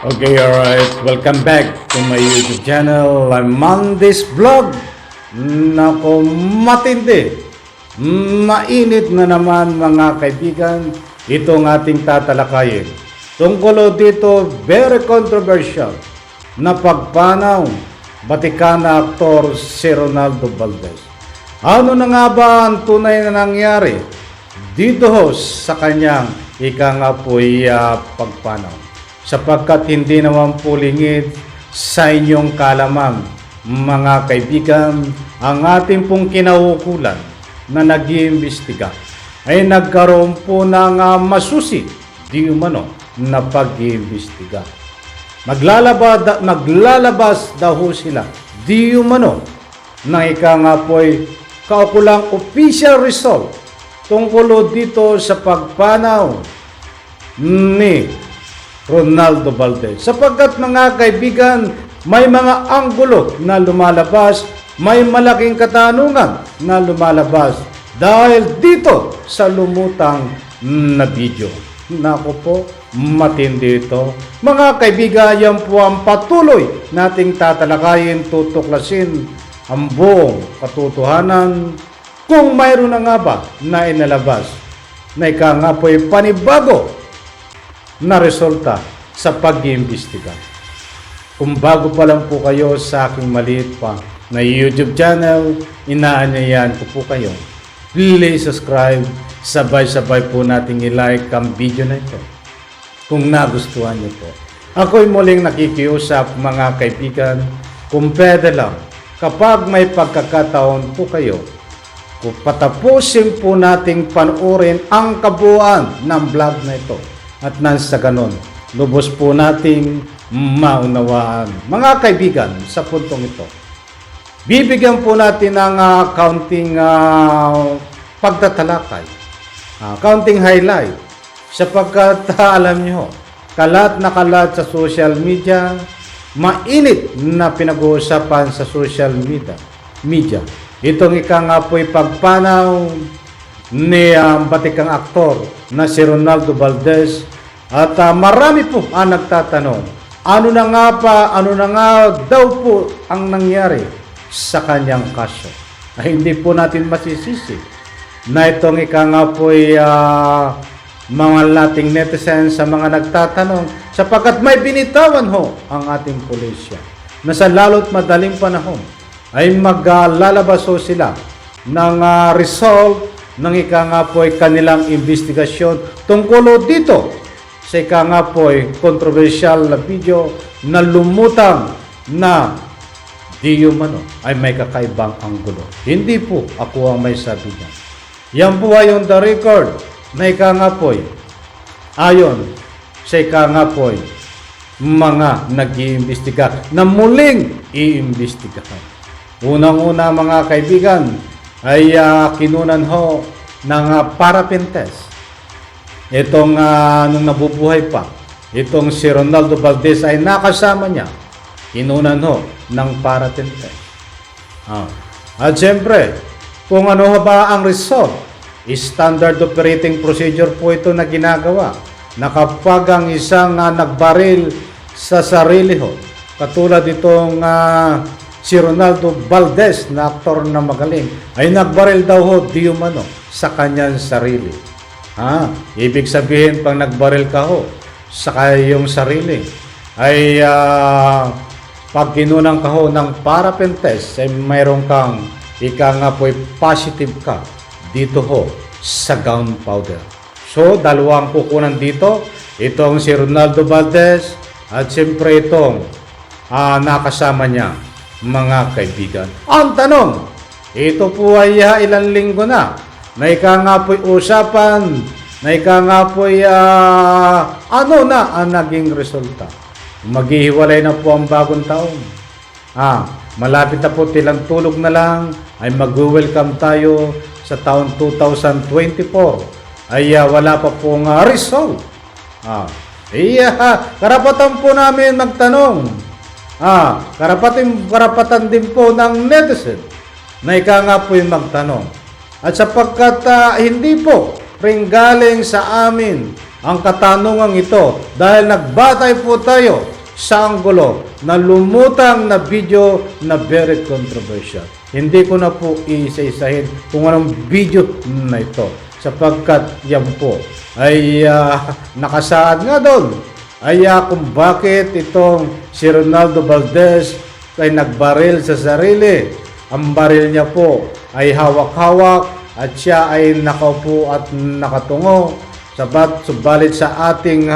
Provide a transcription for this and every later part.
Okay, alright. Welcome back to my YouTube channel. I'm on this vlog. Nako, matindi. Mainit na naman mga kaibigan. Itong ating tatalakayin. Tungkol dito, very controversial na pagpanaw Batikana aktor si Ronaldo Valdez. Ano na nga ba ang tunay na nangyari dito sa kanyang pagpanaw? Sapagkat hindi naman po lingid sa inyong kalamang mga kaibigan, ang ating pong kinaukulan na nag-iimbestiga ay nagkaroon po ng masusi di umano na pag-iimbestiga. Maglalabas daw sila di umano na po'y kaukulang official result tungkol dito sa pagpanaw ni Ronaldo Valdez. Sapagkat mga kaibigan, may mga anggulo na lumalabas, may malaking katanungan na lumalabas dahil dito sa lumutang na video. Naku po, matindi ito. Mga kaibigan, yan po ang patuloy nating tatalakayin, tutuklasin ang buong katotohanan kung mayroon na nga ba na inalabas na po'y panibago na resulta sa pag-iimbestiga. Kung bago pa lang po kayo sa aking maliit pa na YouTube channel, inaanyayahan ko po kayo. Please subscribe, sabay-sabay po nating i-like ang video na ito kung nagustuhan niyo po. Ako'y muling nakikiusap mga kaibigan, kung pwede lang, kapag may pagkakataon po kayo, kung patapusin po nating panoorin ang kabuuan ng vlog na ito. At nang sa ganon, lubos po nating maunawaan. Mga kaibigan, sa puntong ito, bibigyan po natin ng counting pagtatalakay, counting highlight, sapagkat alam nyo, kalat na kalat sa social media, mainit na pinag-uusapan sa social media. Itong po'y pagpanaw ni batikang aktor na si Ronaldo Valdez at marami po ang nagtatanong, ano na nga daw po ang nangyari sa kanyang kaso. Ay hindi po natin masisisi na itong po'y mga lating netizens sa mga nagtatanong sapagkat may binitawan ang ating pulisya na sa lalo't madaling panahon ay maglalabas sila ng result ng po'y kanilang investigasyon tungkol dito sa po'y controversial na video na lumutang na di umano ay may kakaibang anggulo. Hindi po ako ang may sabi niya. Yan po ay yung the record na po'y ayon sa po'y mga nag-iimbestiga na muling iimbestigahan. Unang-una mga kaibigan ay kinunan ng paraffin test. Itong nung nabubuhay pa, itong si Ronaldo Valdez ay nakasama niya. Kinunan ng paraffin test. At siyempre, kung ano ba ang result, standard operating procedure po ito na ginagawa na kapag ang isang nagbaril sa sarili katulad itong si Ronaldo Valdez na aktor na magaling ay nagbaril daw di umano sa kanyang sarili. Ibig sabihin pag nagbaril ka sa iyong sarili ay pag kinunan ka ng paraffin test ay mayroon kang po'y positive ka dito sa gunpowder. So dalawang kukunan dito, itong si Ronaldo Valdez at siyempre itong nakasama niya. Mga kaibigan, ang tanong, ito po ay ilang linggo na po'y usapan, na po'y ano na ang naging resulta. Maghihiwalay na po ang bagong taon. Malapit na po, tilang tulog na lang ay mag-welcome tayo sa taon 2024 ay wala pa pong result. Karapatan po namin magtanong. Karapatan din po ng netizen na po'y magtanong. At sapagkat hindi po ring galing sa amin ang katanungang ito dahil nagbatay po tayo sa anggulo na lumutang na video na very controversial. Hindi ko na po iisa-isahin kung anong video na ito sapagkat yan po ay nakasaad nga doon ay kung bakit itong si Ronaldo Valdez ay nagbaril sa sarili. Ang baril niya po ay hawak-hawak at siya ay nakaupo at nakatungo. Subalit sa ating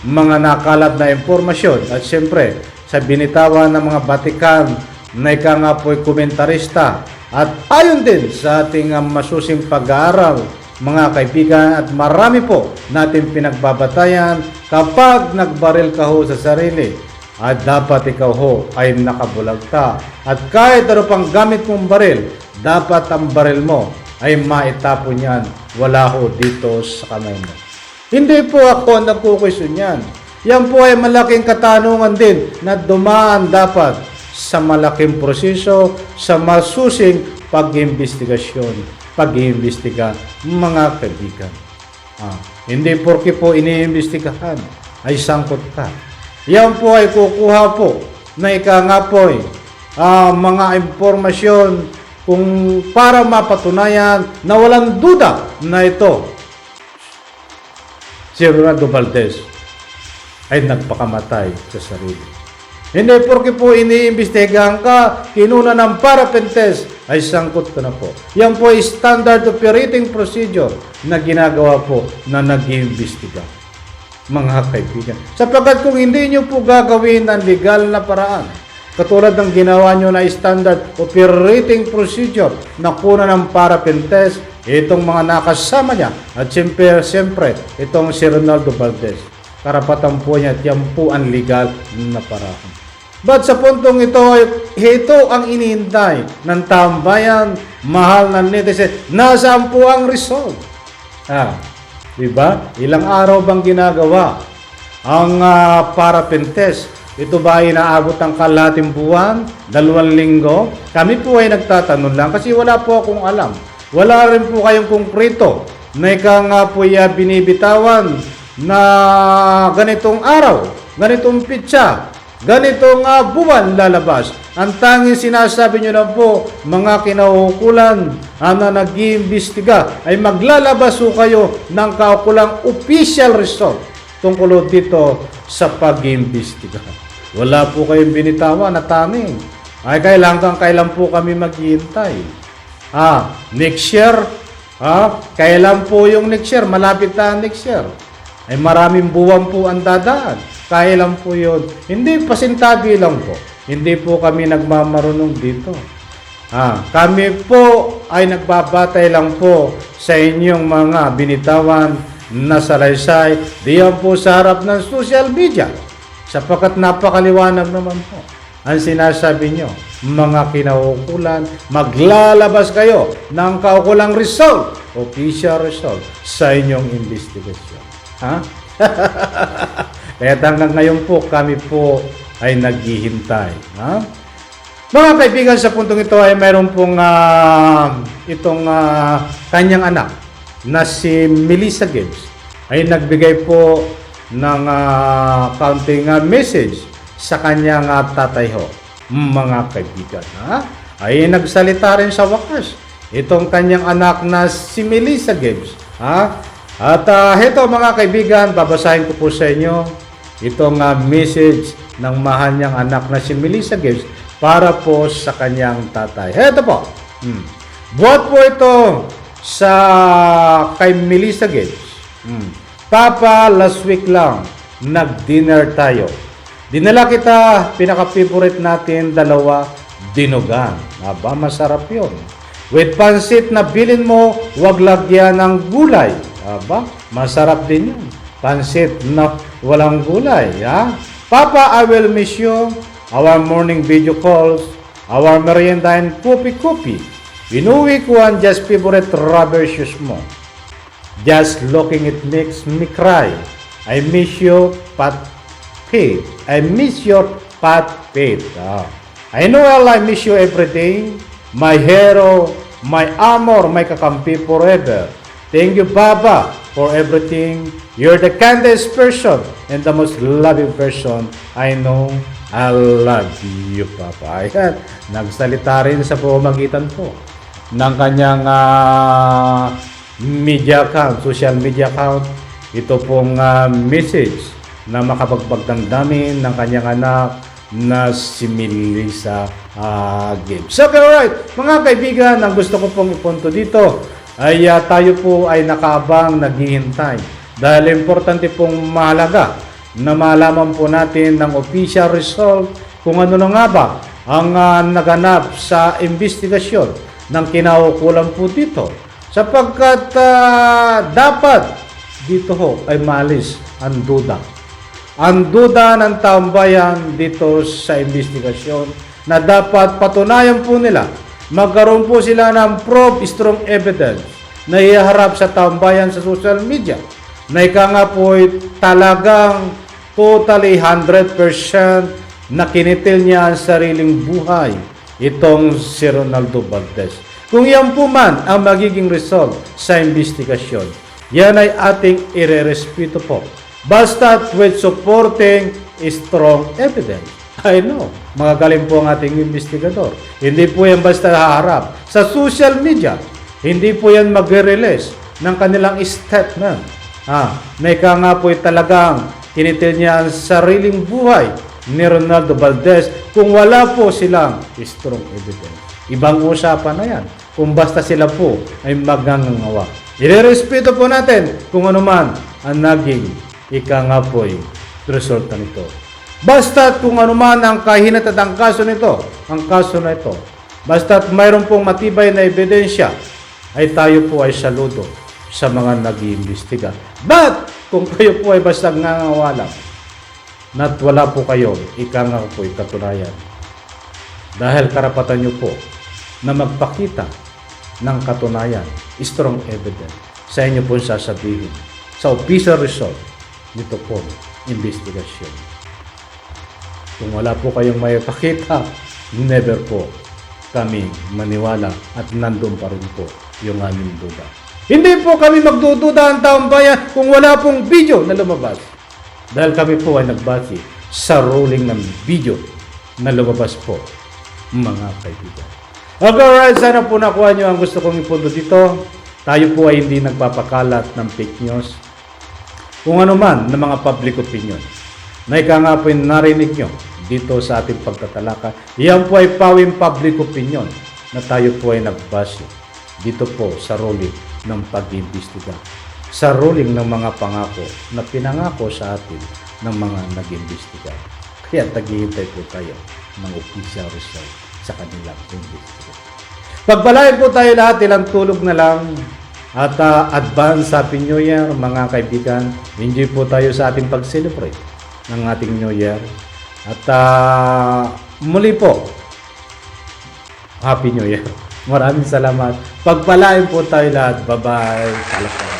mga nakalat na impormasyon at siyempre sa binitawan ng mga batikan na ika nga po'y komentarista at ayon din sa ating masusing pag-aaral mga kaibigan at marami po natin pinagbabatayan kapag nagbaril ka ho sa sarili at dapat ikaw ho ay nakabulagta at kahit ano pang gamit mong baril dapat ang baril mo ay maitapon yan, wala ho dito sa kamay mo. Hindi po ako nagkukwestiyon yan. Yan po ay malaking katanungan din na dumaan dapat sa malaking proseso, sa masusing pag-imbestigasyon, pag-iimbestiga mga kaibigan. Hindi porke po iniimbestigahan ay sangkot ka. Yan po ay kukuha po na ika nga po mga impormasyon kung para mapatunayan na walang duda na ito si Ronaldo Valdez ay nagpakamatay sa sarili. Hindi porke po iniimbestigahan ka, kinuna ng paraffin test, ay sangkot ka na po. Yan po ay standard operating procedure na ginagawa po na nag-iimbestiga. Mga kaibigan. Sapagkat kung hindi nyo po gagawin ang legal na paraan, katulad ng ginawa nyo na standard operating procedure na kuna ng paraffin test, itong mga nakasama niya at siyempre itong si Ronaldo Valdez. Karapatan po niya at yan po ang legal na paraan. But sa puntong ito ang inihintay ng tambayan, mahal na netizen. Nasaan po ang result? Diba? Ilang araw bang ginagawa ang paraffin test? Ito ba ay inaabot ng kalahating buwan? 2 linggo? Kami po ay nagtatanong lang kasi wala po akong alam. Wala rin po kayong konkreto na ika nga po binibitawan na ganitong araw, ganitong pitsa, ganitong buwan lalabas. Ang tanging sinasabi nyo lang po, mga kinahukulan na nag-iimbestiga ay maglalabas po kayo ng kaukulang official result tungkol dito sa pag-iimbestiga. Wala po kayong binitawan na tanging. Ay kailan po kami maghihintay? Next year? Kailan po yung next year? Malapit na next year. Ay maraming buwan po ang dadaan. Kailan po yun? Hindi, pasintabi lang po. Hindi po kami nagmamarunong dito. Kami po ay nagbabatay lang po sa inyong mga binitawan na salaysay diyan po sa harap ng social media. Sapagkat napakaliwanag naman po ang sinasabi nyo, mga kinahukulan, maglalabas kayo ng kaukulang result, official result sa inyong investigasyon. Kaya hanggang ngayon po, kami po ay naghihintay. Mga kaibigan, sa puntong ito ay mayroon pong itong kanyang anak na si Melissa Gibbs ay nagbigay po ng counting message sa kanyang tatay ho. Mga kaibigan, ay nagsalita rin sa wakas itong kanyang anak na si Melissa Gibbs. At ito mga kaibigan, babasahin ko po sa inyo itong message ng mahal niyang anak na si Melissa Gibbs para po sa kanyang tatay. Ito po. Buhat po ito sa kay Melissa Gibbs. Papa, last week lang, nag-dinner tayo. Dinala kita, pinaka-favorite natin, 2 dinugan. Masarap yun. With pansit na bilin mo, wag lagyan ng gulay. Masarap din yun. Pansit na walang gulay. Papa, I will miss you. Our morning video calls, our merienda and kopi-kopi. Inuwi ko ang just favorite rubber shoes mo. Just looking it makes me cry. I miss you, Pat Pete. I miss your Pat Pete. I know I miss you every day. My hero, my armor, my kakampi forever. Thank you, Baba, for everything. You're the kindest person and the most loving person I know. I love you, Papa. Ayan, nagsalita rin sa pamamagitan po ng kanyang media account, social media account. Ito pong message na makapagbagdamdamin ng kanyang anak na si Melissa Gibbs. So, alright, mga kaibigan, ang gusto ko pong ipunto dito ay tayo po ay nakaabang, naghihintay. Dahil importante pong mahalaga na malaman po natin ng official result kung ano na nga ba ang naganap sa investigasyon ng kinaukulan po dito. Sapagkat dapat dito ho ay maalis ang duda. Ang duda ng taong bayan dito sa investigasyon na dapat patunayan po nila, magkaroon po sila ng proof, strong evidence na iharap sa taong bayan sa social media na ika nga po ay talagang totally 100% na kinitil niya ang sariling buhay itong si Ronaldo Valdez. Kung yan po man ang magiging result sa investigasyon, yan ay ating irerespeto po. Basta with supporting strong evidence. I know, magagaling po ang ating investigador. Hindi po yan basta haharap sa social media. Hindi po yan mag-release ng kanilang statement. Na ika nga po talagang kinitil niya ang sariling buhay ni Ronaldo Valdez kung wala po silang strong evidence. Ibang usapan na yan kung basta sila po ay magngangawa. Irerespeto po natin kung ano man ang naging ika nga po ay resulta nito. Basta kung ano man ang kahinatad ang kaso nito, ang kaso na ito, basta mayroon pong matibay na ebidensya, ay tayo po ay saludo sa mga nag-iimbestiga. But kung kayo po ay basta ngangawalang, at wala po kayo, ika nga po ay katunayan. Dahil karapatan nyo po na magpakita ng katunayan, strong evidence, sa inyo po sasabihin sa official result nito po, investigasyon. Kung wala po kayong may pakita, never po kami maniwala at nandun pa rin po yung aming duda. Hindi po kami magdududa ang taong bayan kung wala pong video na lumabas. Dahil kami po ay nagbase sa ruling ng video na lumabas po, mga kaibigan. Okay, alright, sana po nakuha nyo ang gusto kong ipunto dito. Tayo po ay hindi nagpapakalat ng fake news. Kung ano man ng mga public opinion na ika nga po yung narinig nyo dito sa ating pagtatalaka, yan po ay pawing public opinion na tayo po ay nagbase dito po sa ruling ng pag-iimbestiga, sa ruling ng mga pangako na pinangako sa atin ng mga nag-iimbestiga. Kaya taghihintay po tayo ng official result sa kanilang investigation. Pagpalain po tayo lahat, ilang tulog na lang. At advance Happy New Year, mga kaibigan. Enjoy po tayo sa ating pag-celebrate ng ating New Year. At muli po, Happy New Year. Maraming salamat. Pagpalain po tayo lahat. Bye-bye.